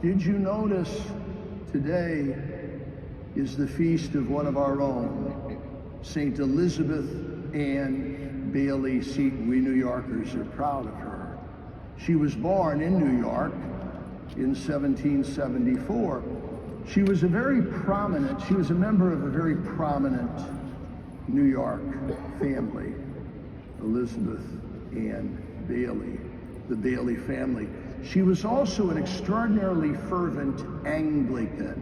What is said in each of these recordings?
Did you notice today is the feast of one of our own, St. Elizabeth Ann Bailey Seton. We New Yorkers are proud of her. She was born in New York in 1774. She was a member of a very prominent New York family, Elizabeth Ann Bailey, the Bailey family. She was also an extraordinarily fervent Anglican,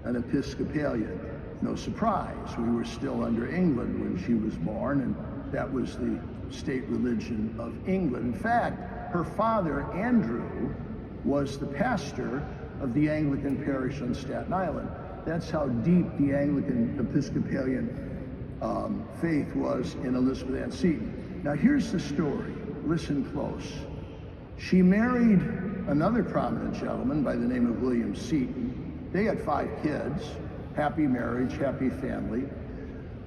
an Episcopalian. No surprise, we were still under England when she was born, and that was the state religion of England. In fact, her father, Andrew, was the pastor of the Anglican parish on Staten Island. That's how deep the Anglican Episcopalian faith was in Elizabeth Ann Seton. Now here's the story, listen close. She married another prominent gentleman by the name of William Seton. They had 5 kids, happy marriage, happy family.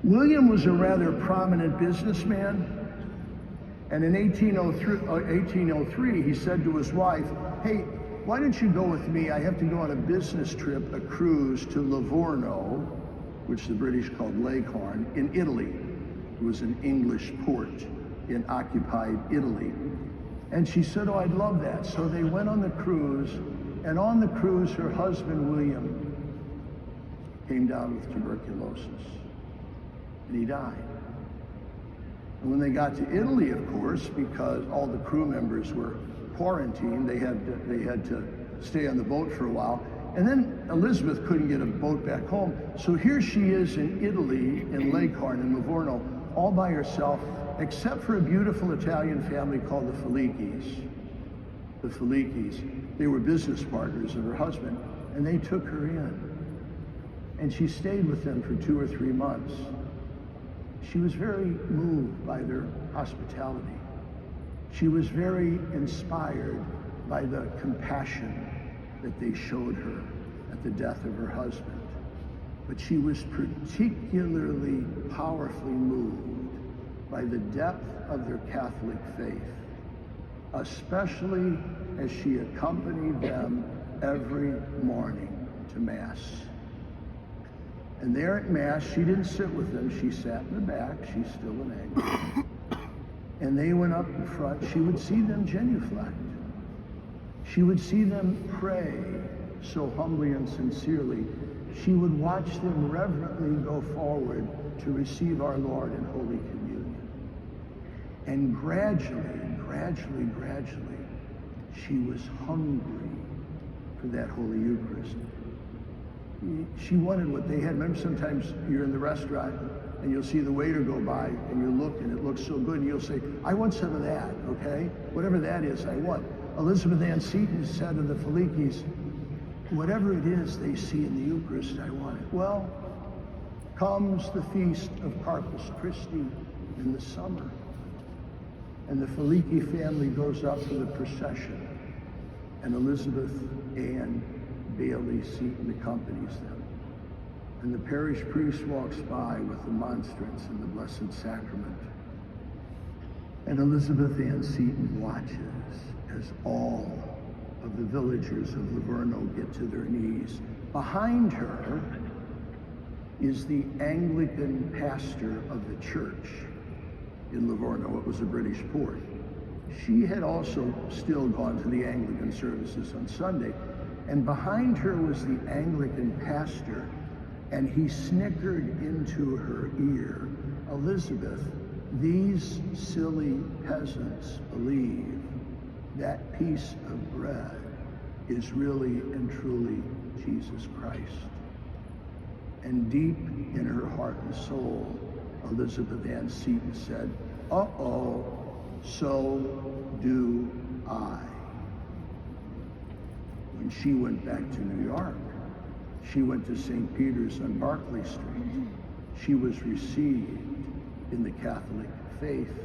William was a rather prominent businessman, and in 1803 he said to his wife, "Hey, why don't you go with me? I have to go on a business trip, a cruise to Livorno," which the British called Leghorn, in Italy. It was an English port in occupied Italy. And she said, "Oh, I'd love that." So they went on the cruise, and on the cruise, her husband, William, came down with tuberculosis, and he died. And when they got to Italy, of course, because all the crew members were quarantined, they had to stay on the boat for a while. And then Elizabeth couldn't get a boat back home. So here she is in Italy, in Leghorn, in Livorno, all by herself, except for a beautiful Italian family called the Felicis. The Felicis, they were business partners of her husband, and they took her in. And she stayed with them for 2 or 3 months. She was very moved by their hospitality. She was very inspired by the compassion that they showed her at the death of her husband. But she was particularly powerfully moved by the depth of their Catholic faith, especially as she accompanied them every morning to Mass. And there at Mass, she didn't sit with them, she sat in the back, she's still an Anglican. And they went up in front, she would see them genuflect. She would see them pray so humbly and sincerely. She would watch them reverently go forward to receive our Lord in Holy Communion. And gradually, she was hungry for that Holy Eucharist. She wanted what they had. Remember, sometimes you're in the restaurant and you'll see the waiter go by and you look and it looks so good and you'll say, "I want some of that," okay? Whatever that is, I want. Elizabeth Ann Seton said to the Felicis, whatever it is they see in the Eucharist, I want it. Well, comes the feast of Corpus Christi in the summer, and the Felici family goes up for the procession, and Elizabeth Ann Bailey Seton accompanies them. And the parish priest walks by with the monstrance and the Blessed Sacrament. And Elizabeth Ann Seton watches as all of the villagers of Livorno get to their knees. Behind her is the Anglican pastor of the church in Livorno. It was a British port. She had also still gone to the Anglican services on Sunday. And behind her was the Anglican pastor, and he snickered into her ear, "Elizabeth, these silly peasants believe that piece of bread is really and truly Jesus Christ." And deep in her heart and soul, Elizabeth Ann Seton said, "Uh-oh, so do I." When she went back to New York, she went to St. Peter's on Barclay Street. She was received in the Catholic faith.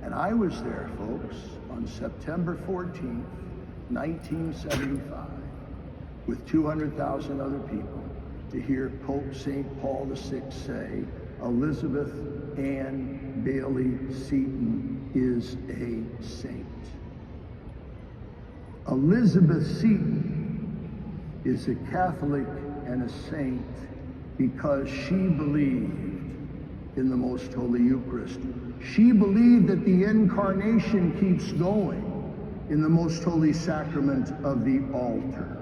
And I was there, folks, on September 14th, 1975, with 200,000 other people to hear Pope St. Paul VI say, "Elizabeth Ann Bailey Seton is a saint." Elizabeth Seton is a Catholic and a saint because she believed in the Most Holy Eucharist. She believed that the incarnation keeps going in the Most Holy Sacrament of the altar.